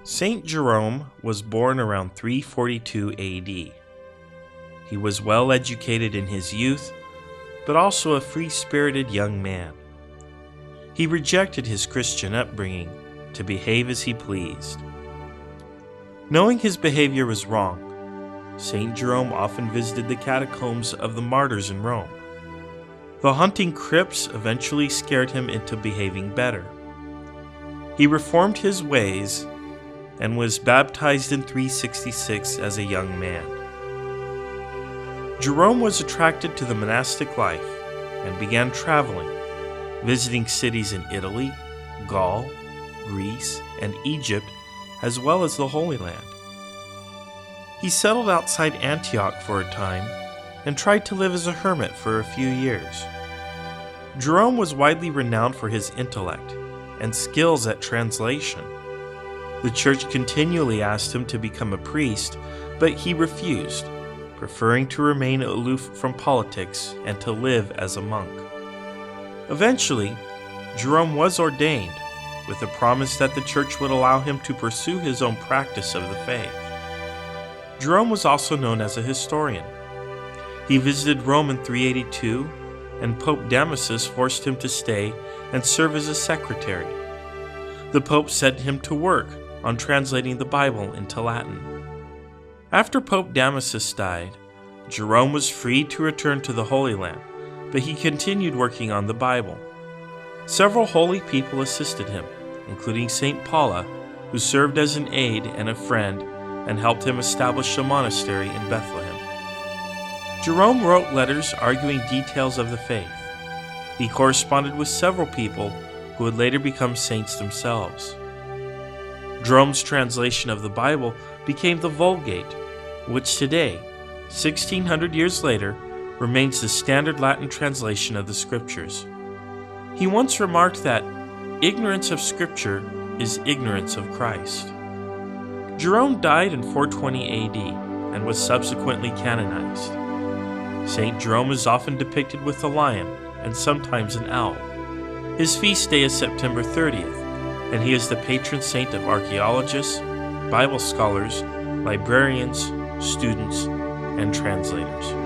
Saint Jerome was born around 342 AD. He was well educated in his youth, but also a free-spirited young man. He rejected his Christian upbringing to behave as he pleased. Knowing his behavior was wrong, St. Jerome often visited the catacombs of the martyrs in Rome. The haunting crypts eventually scared him into behaving better. He reformed his ways and was baptized in 366 as a young man. Jerome was attracted to the monastic life and began traveling, visiting cities in Italy, Gaul, Greece, and Egypt, as well as the Holy Land. He settled outside Antioch for a time and tried to live as a hermit for a few years. Jerome was widely renowned for his intellect and skills at translation. The church continually asked him to become a priest, but he refused, preferring to remain aloof from politics and to live as a monk. Eventually, Jerome was ordained, with the promise that the church would allow him to pursue his own practice of the faith. Jerome was also known as a historian. He visited Rome in 382, and Pope Damasus forced him to stay and serve as a secretary. The Pope set him to work on translating the Bible into Latin. After Pope Damasus died, Jerome was free to return to the Holy Land, but he continued working on the Bible. Several holy people assisted him, including St. Paula, who served as an aide and a friend and helped him establish a monastery in Bethlehem. Jerome wrote letters arguing details of the faith. He corresponded with several people who would later become saints themselves. Jerome's translation of the Bible became the Vulgate, which today, 1600 years later, remains the standard Latin translation of the Scriptures. He once remarked that ignorance of Scripture is ignorance of Christ. Jerome died in 420 AD and was subsequently canonized. St. Jerome is often depicted with a lion and sometimes an owl. His feast day is September 30th, and he is the patron saint of archaeologists, Bible scholars, librarians, students, and translators.